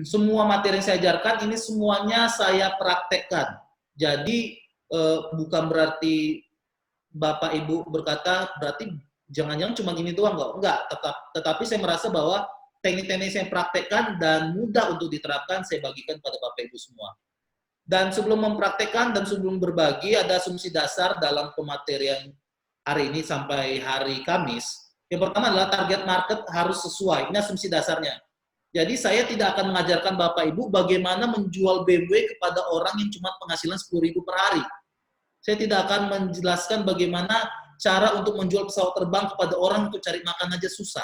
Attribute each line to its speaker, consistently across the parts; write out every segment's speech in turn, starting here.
Speaker 1: semua materi yang saya ajarkan ini semuanya saya praktekkan. Jadi bukan berarti Bapak Ibu berkata berarti jangan-jangan cuma gini doang enggak, tetapi saya merasa bahwa teknik-teknik saya praktekkan dan mudah untuk diterapkan saya bagikan pada Bapak Ibu semua. Dan sebelum mempraktekkan dan sebelum berbagi ada asumsi dasar dalam pematerian hari ini sampai hari Kamis. Yang pertama adalah target market harus sesuai. Ini asumsi dasarnya. Jadi saya tidak akan mengajarkan Bapak Ibu bagaimana menjual BMW kepada orang yang cuma penghasilan 10.000 per hari. Saya tidak akan menjelaskan bagaimana cara untuk menjual pesawat terbang kepada orang untuk cari makan aja susah.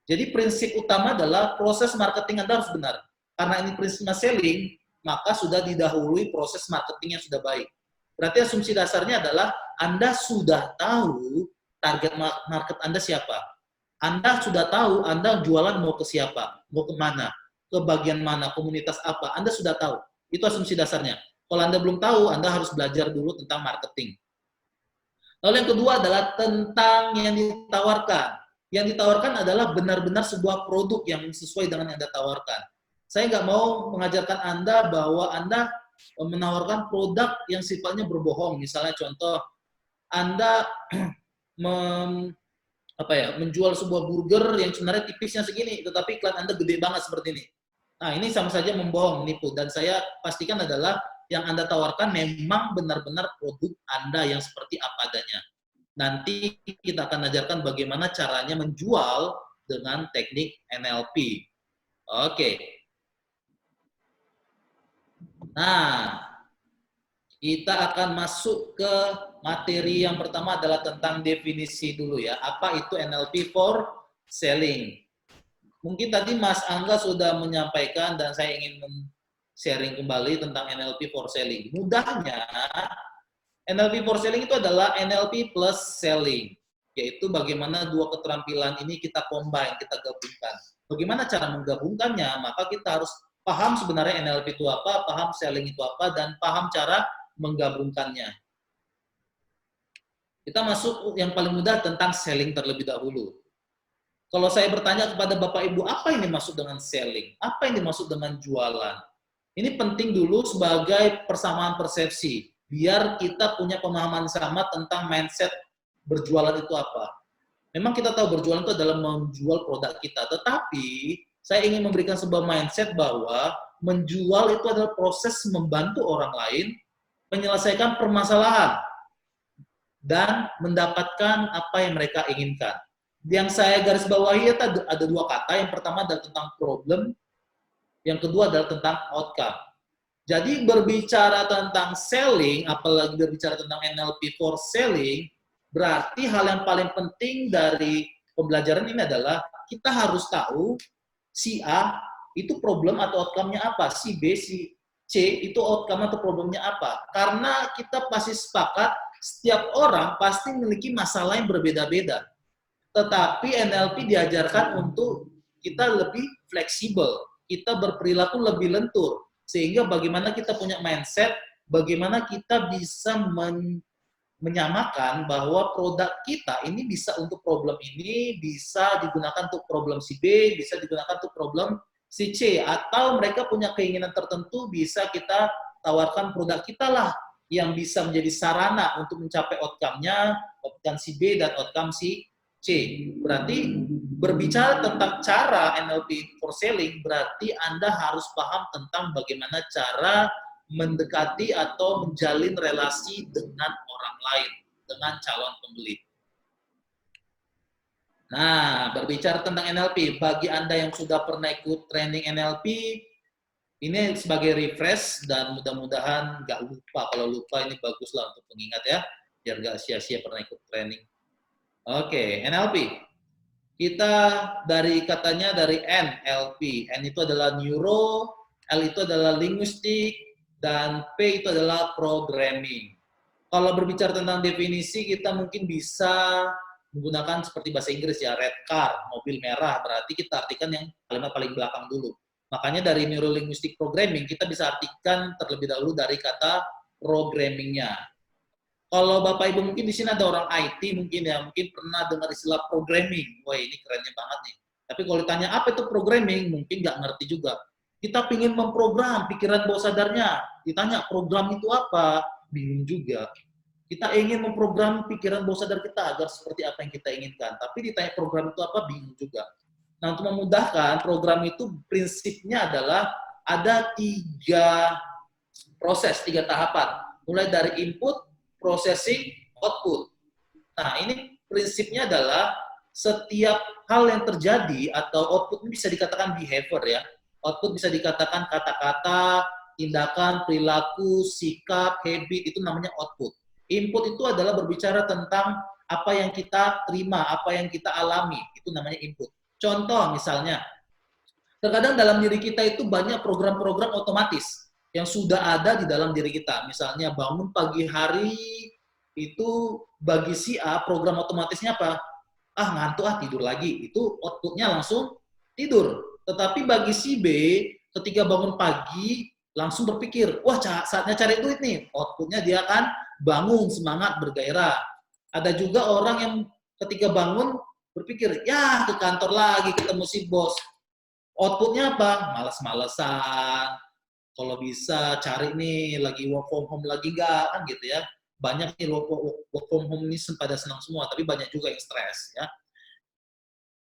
Speaker 1: Jadi prinsip utama adalah proses marketing Anda harus benar. Karena ini prinsipnya selling, maka sudah didahului proses marketing yang sudah baik. Berarti asumsi dasarnya adalah Anda sudah tahu target market Anda siapa. Anda sudah tahu Anda jualan mau ke siapa, mau ke mana, ke bagian mana, komunitas apa, Anda sudah tahu. Itu asumsi dasarnya. Kalau Anda belum tahu, Anda harus belajar dulu tentang marketing. Lalu yang kedua adalah tentang yang ditawarkan. Yang ditawarkan adalah benar-benar sebuah produk yang sesuai dengan yang Anda tawarkan. Saya nggak mau mengajarkan Anda bahwa Anda menawarkan produk yang sifatnya berbohong. Misalnya contoh, Anda menjual sebuah burger yang sebenarnya tipisnya segini, tetapi iklan Anda gede banget seperti ini. Nah, ini sama saja membohong, menipu. Dan saya pastikan adalah yang Anda tawarkan memang benar-benar produk Anda yang seperti apa adanya. Nanti kita akan ajarkan bagaimana caranya menjual dengan teknik NLP. Oke. Nah, kita akan masuk ke materi yang pertama adalah tentang definisi dulu ya. Apa itu NLP for selling? Mungkin tadi Mas Angga sudah menyampaikan dan saya ingin sharing kembali tentang NLP for selling. Mudahnya, NLP for selling itu adalah NLP plus selling, yaitu bagaimana dua keterampilan ini kita combine, kita gabungkan. Bagaimana cara menggabungkannya? Maka kita harus paham sebenarnya NLP itu apa, paham selling itu apa, dan paham cara menggabungkannya. Kita masuk yang paling mudah tentang selling terlebih dahulu. Kalau saya bertanya kepada Bapak Ibu, apa yang dimaksud dengan selling? Apa yang dimaksud dengan jualan? Ini penting dulu sebagai persamaan persepsi, biar kita punya pemahaman sama tentang mindset berjualan itu apa. Memang kita tahu berjualan itu adalah menjual produk kita, tetapi saya ingin memberikan sebuah mindset bahwa menjual itu adalah proses membantu orang lain menyelesaikan permasalahan dan mendapatkan apa yang mereka inginkan. Yang saya garis bawahi ada dua kata. Yang pertama adalah tentang problem, yang kedua adalah tentang outcome. Jadi berbicara tentang selling, apalagi berbicara tentang NLP for selling, berarti hal yang paling penting dari pembelajaran ini adalah kita harus tahu si A itu problem atau outcome-nya apa, si B, si C itu outcome atau problemnya apa. Karena kita pasti sepakat setiap orang pasti memiliki masalah yang berbeda-beda. Tetapi NLP diajarkan untuk kita lebih fleksibel, kita berperilaku lebih lentur, sehingga bagaimana kita punya mindset, bagaimana kita bisa menyamakan bahwa produk kita ini bisa untuk problem ini, bisa digunakan untuk problem si B, bisa digunakan untuk problem si C, atau mereka punya keinginan tertentu, bisa kita tawarkan produk kita lah yang bisa menjadi sarana untuk mencapai outcome-nya, outcome si B dan outcome si C. Berarti berbicara tentang cara NLP for selling, berarti Anda harus paham tentang bagaimana cara mendekati atau menjalin relasi dengan orang lain, dengan calon pembeli. Nah, berbicara tentang NLP, bagi Anda yang sudah pernah ikut training NLP, ini sebagai refresh dan mudah-mudahan nggak lupa. Kalau lupa ini baguslah untuk pengingat ya, biar nggak sia-sia pernah ikut training. Oke, NLP. Kita dari katanya dari NLP. N itu adalah neuro, L itu adalah linguistik, dan P itu adalah programming. Kalau berbicara tentang definisi, kita mungkin bisa menggunakan seperti bahasa Inggris ya, red car, mobil merah, berarti kita artikan yang kalimat paling belakang dulu. Makanya dari neurolinguistic programming, kita bisa artikan terlebih dahulu dari kata programmingnya. Kalau Bapak Ibu mungkin di sini ada orang IT mungkin ya, mungkin pernah dengar istilah programming. Wah, ini kerennya banget nih. Tapi kalau ditanya apa itu programming, mungkin nggak ngerti juga. Kita ingin memprogram pikiran bawah sadarnya. Ditanya, program itu apa? Bingung juga. Kita ingin memprogram pikiran bawah sadar kita agar seperti apa yang kita inginkan. Tapi ditanya program itu apa? Bingung juga. Nah, untuk memudahkan, program itu prinsipnya adalah ada 3 proses, 3 tahapan. Mulai dari input, processing, output. Nah, ini prinsipnya adalah setiap hal yang terjadi atau output ini bisa dikatakan behavior ya. Output bisa dikatakan kata-kata, tindakan, perilaku, sikap, habit, itu namanya output. Input itu adalah berbicara tentang apa yang kita terima, apa yang kita alami, itu namanya input. Contoh misalnya, terkadang dalam diri kita itu banyak program-program otomatis yang sudah ada di dalam diri kita. Misalnya bangun pagi hari itu bagi si A program otomatisnya apa? Ah ngantuk tidur lagi. Itu outputnya langsung tidur. Tetapi bagi si B ketika bangun pagi langsung berpikir, wah saatnya cari duit nih. Outputnya dia akan bangun semangat bergairah. Ada juga orang yang ketika bangun berpikir, ya ke kantor lagi ketemu si bos. Outputnya apa? Males-malesan. Kalau bisa cari nih lagi work from home lagi nggak kan gitu ya. Banyak nih work from home ini pada senang semua, tapi banyak juga yang stres ya.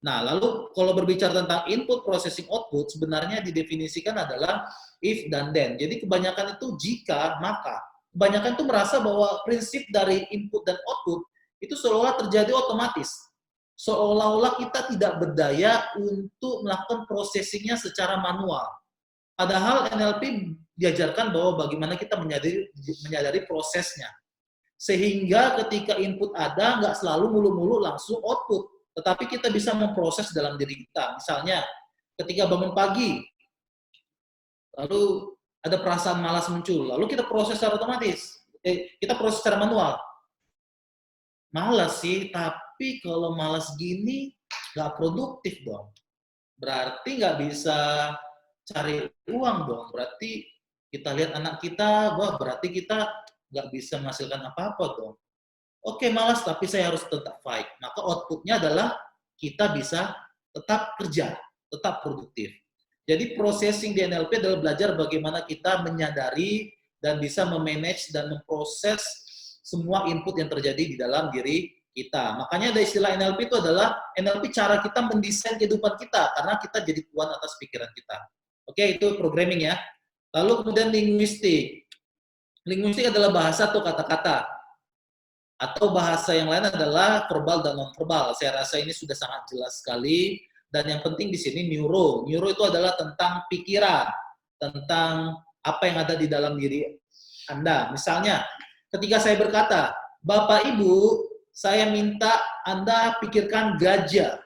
Speaker 1: Nah, lalu kalau berbicara tentang input processing output, sebenarnya didefinisikan adalah if dan then. Jadi kebanyakan itu jika, maka. Kebanyakan itu merasa bahwa prinsip dari input dan output itu seolah terjadi otomatis. Seolah-olah kita tidak berdaya untuk melakukan processingnya secara manual. Padahal NLP diajarkan bahwa bagaimana kita menyadari prosesnya. Sehingga ketika input ada, nggak selalu mulu-mulu langsung output. Tetapi kita bisa memproses dalam diri kita. Misalnya, ketika bangun pagi, lalu ada perasaan malas muncul, lalu kita proses secara otomatis. Kita proses secara manual. Malas sih, tapi kalau malas gini, nggak produktif dong. Berarti nggak bisa cari uang dong. Berarti kita lihat anak kita, wah berarti kita nggak bisa menghasilkan apa-apa dong. Oke, malas, tapi saya harus tetap fight. Maka outputnya adalah kita bisa tetap kerja, tetap produktif. Jadi processing di NLP adalah belajar bagaimana kita menyadari dan bisa memanage dan memproses semua input yang terjadi di dalam diri kita. Makanya ada istilah NLP itu adalah NLP cara kita mendesain kehidupan kita, karena kita jadi tuan atas pikiran kita. Oke, itu programming ya. Lalu kemudian linguistik. Linguistik adalah bahasa atau kata-kata. Atau bahasa yang lain adalah verbal dan non-verbal. Saya rasa ini sudah sangat jelas sekali. Dan yang penting di sini neuro. Neuro itu adalah tentang pikiran, tentang apa yang ada di dalam diri Anda. Misalnya, ketika saya berkata, Bapak Ibu, saya minta Anda pikirkan gajah.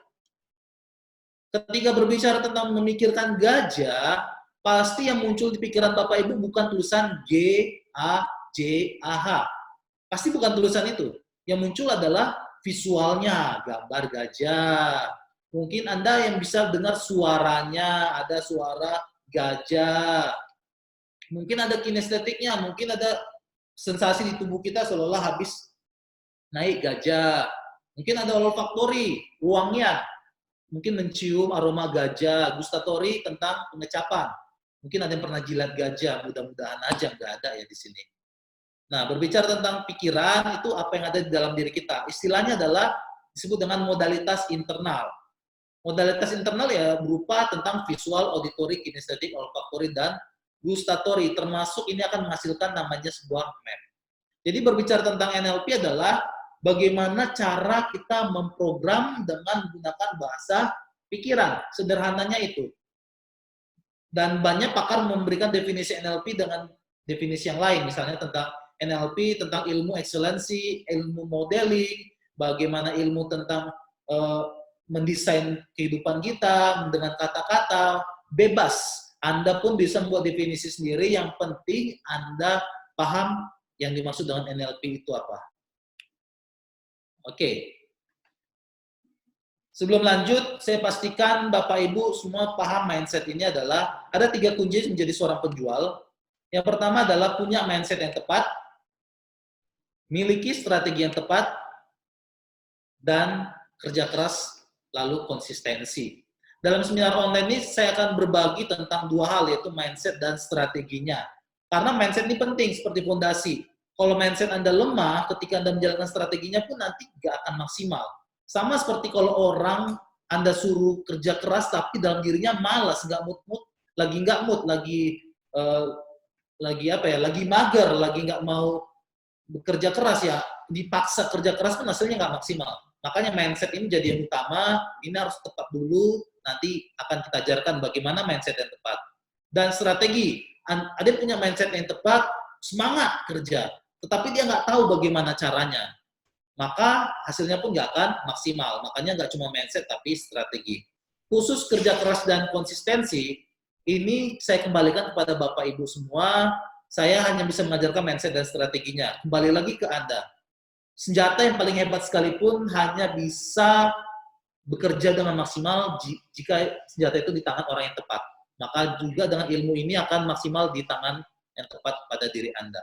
Speaker 1: Ketika berbicara tentang memikirkan gajah, pasti yang muncul di pikiran Bapak Ibu bukan tulisan G-A-J-A-H. Pasti bukan tulisan itu. Yang muncul adalah visualnya, gambar gajah. Mungkin Anda yang bisa dengar suaranya, ada suara gajah. Mungkin ada kinestetiknya, mungkin ada sensasi di tubuh kita seolah-olah habis naik gajah. Mungkin ada olfaktori, uangnya. Mungkin mencium aroma gajah, gustatory tentang pengecapan. Mungkin ada yang pernah jilat gajah, mudah-mudahan aja nggak ada ya di sini. Nah, berbicara tentang pikiran, itu apa yang ada di dalam diri kita. Istilahnya adalah disebut dengan modalitas internal. Modalitas internal ya berupa tentang visual, auditory, kinestetik, olfaktori, dan gustatory. Termasuk ini akan menghasilkan namanya sebuah map. Jadi berbicara tentang NLP adalah bagaimana cara kita memprogram dengan menggunakan bahasa pikiran. Sederhananya itu. Dan banyak pakar memberikan definisi NLP dengan definisi yang lain. Misalnya tentang NLP, tentang ilmu excellency, ilmu modeling, bagaimana ilmu tentang mendesain kehidupan kita dengan kata-kata, bebas. Anda pun bisa membuat definisi sendiri, yang penting Anda paham yang dimaksud dengan NLP itu apa. Oke. Sebelum lanjut, saya pastikan Bapak Ibu semua paham mindset ini adalah ada 3 kunci menjadi seorang penjual. Yang pertama adalah punya mindset yang tepat, miliki strategi yang tepat, dan kerja keras lalu konsistensi. Dalam seminar online ini saya akan berbagi tentang dua hal, yaitu mindset dan strateginya. Karena mindset ini penting seperti fondasi. Kalau mindset Anda lemah, ketika Anda menjalankan strateginya pun nanti nggak akan maksimal. Sama seperti kalau orang Anda suruh kerja keras tapi dalam dirinya malas, nggak mood, lagi nggak mood, eh, lagi apa ya, lagi mager, lagi nggak mau bekerja keras ya, dipaksa kerja keras pun hasilnya nggak maksimal. Makanya mindset ini jadi yang utama, ini harus tepat dulu, nanti akan kita ajarkan bagaimana mindset yang tepat. Dan strategi, ada yang punya mindset yang tepat, semangat kerja, tetapi dia nggak tahu bagaimana caranya, maka hasilnya pun nggak akan maksimal. Makanya nggak cuma mindset, tapi strategi. Khusus kerja keras dan konsistensi, ini saya kembalikan kepada Bapak Ibu semua, saya hanya bisa mengajarkan mindset dan strateginya. Kembali lagi ke Anda. Senjata yang paling hebat sekalipun hanya bisa bekerja dengan maksimal jika senjata itu di tangan orang yang tepat. Maka juga dengan ilmu ini akan maksimal di tangan yang tepat pada diri Anda.